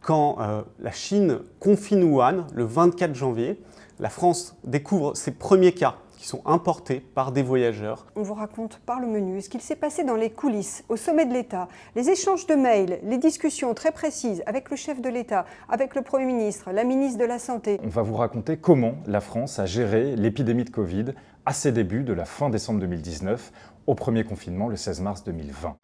Quand la Chine confine Wuhan le 24 janvier, la France découvre ses premiers cas qui sont importés par des voyageurs. On vous raconte par le menu ce qu'il s'est passé dans les coulisses, au sommet de l'État, les échanges de mails, les discussions très précises avec le chef de l'État, avec le Premier ministre, la ministre de la Santé. On va vous raconter comment la France a géré l'épidémie de Covid à ses débuts de la fin décembre 2019 au premier confinement le 16 mars 2020.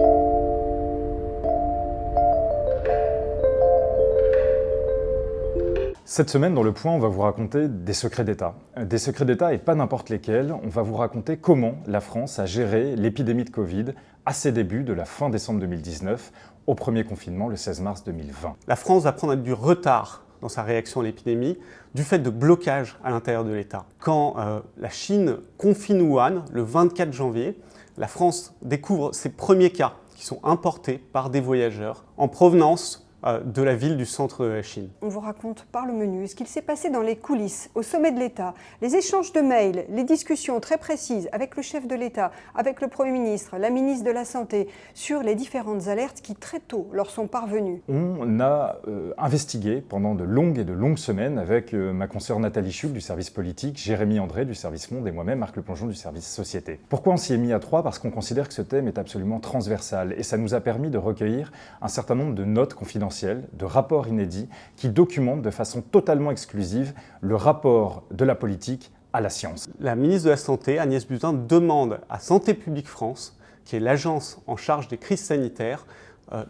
Cette semaine, dans Le Point, on va vous raconter des secrets d'État. Des secrets d'État et pas n'importe lesquels. On va vous raconter comment la France a géré l'épidémie de Covid à ses débuts de la fin décembre 2019 au premier confinement le 16 mars 2020. La France va prendre du retard dans sa réaction à l'épidémie du fait de blocages à l'intérieur de l'État. Quand la Chine confine Wuhan le 24 janvier, la France découvre ses premiers cas qui sont importés par des voyageurs en provenance de la ville du centre de la Chine. On vous raconte par le menu ce qu'il s'est passé dans les coulisses, au sommet de l'État, les échanges de mails, les discussions très précises avec le chef de l'État, avec le Premier ministre, la ministre de la Santé, sur les différentes alertes qui très tôt leur sont parvenues. On a investigué pendant de longues semaines avec ma consoeur Nathalie Chuc du service politique, Jérémy André du service Monde et moi-même Marc Le Plongeon du service Société. Pourquoi on s'y est mis à trois? Parce qu'on considère que ce thème est absolument transversal et ça nous a permis de recueillir un certain nombre de notes confidentielles, de rapports inédits qui documentent de façon totalement exclusive le rapport de la politique à la science. La ministre de la Santé, Agnès Buzyn, demande à Santé publique France, qui est l'agence en charge des crises sanitaires,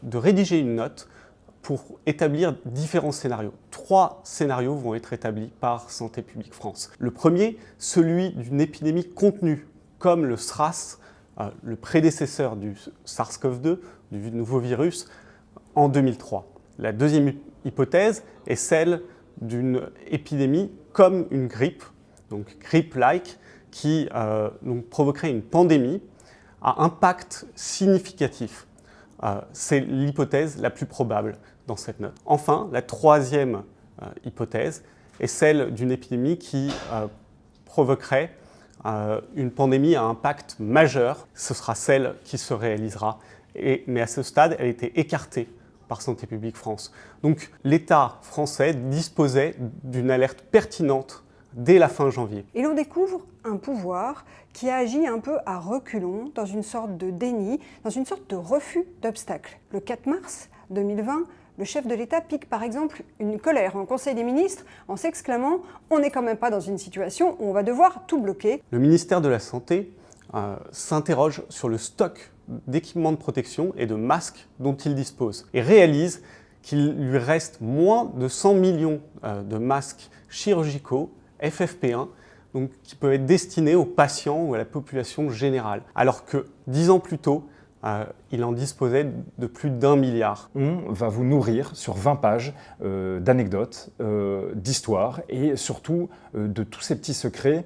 de rédiger une note pour établir différents scénarios. 3 scénarios vont être établis par Santé publique France. Le premier, celui d'une épidémie contenue, comme le SRAS, le prédécesseur du SARS-CoV-2, du nouveau virus, en 2003. La deuxième hypothèse est celle d'une épidémie comme une grippe, donc grippe-like, qui donc provoquerait une pandémie à impact significatif. C'est l'hypothèse la plus probable dans cette note. Enfin, la troisième hypothèse est celle d'une épidémie qui provoquerait une pandémie à impact majeur. Ce sera celle qui se réalisera, mais à ce stade, elle était écartée par Santé publique France. Donc l'État français disposait d'une alerte pertinente dès la fin janvier. Et l'on découvre un pouvoir qui a agi un peu à reculons, dans une sorte de déni, dans une sorte de refus d'obstacle. Le 4 mars 2020, le chef de l'État pique par exemple une colère en Conseil des ministres en s'exclamant « On n'est quand même pas dans une situation où on va devoir tout bloquer ». Le ministère de la Santé s'interroge sur le stock d'équipements de protection et de masques dont il dispose et réalise qu'il lui reste moins de 100 millions de masques chirurgicaux FFP1 donc, qui peuvent être destinés aux patients ou à la population générale, alors que 10 ans plus tôt, il en disposait de plus d'1 milliard. On va vous nourrir sur 20 pages d'anecdotes, d'histoires et surtout de tous ces petits secrets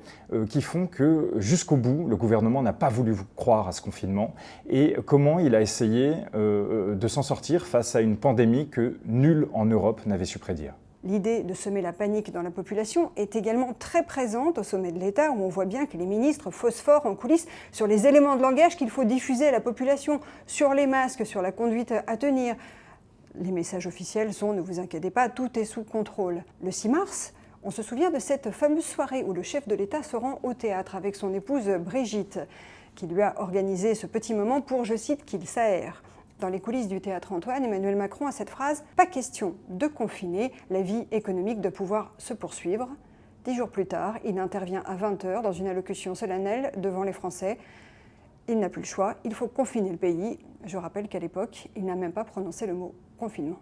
qui font que jusqu'au bout, le gouvernement n'a pas voulu vous croire à ce confinement et comment il a essayé de s'en sortir face à une pandémie que nul en Europe n'avait su prédire. L'idée de semer la panique dans la population est également très présente au sommet de l'État, où on voit bien que les ministres phosphorent en coulisses sur les éléments de langage qu'il faut diffuser à la population, sur les masques, sur la conduite à tenir. Les messages officiels sont « Ne vous inquiétez pas, tout est sous contrôle ». Le 6 mars, on se souvient de cette fameuse soirée où le chef de l'État se rend au théâtre avec son épouse Brigitte, qui lui a organisé ce petit moment pour, je cite, qu'il s'aère. Dans les coulisses du Théâtre Antoine, Emmanuel Macron a cette phrase « Pas question de confiner, la vie économique doit pouvoir se poursuivre ». 10 jours plus tard, il intervient à 20h dans une allocution solennelle devant les Français. Il n'a plus le choix, il faut confiner le pays. Je rappelle qu'à l'époque, il n'a même pas prononcé le mot « confinement ».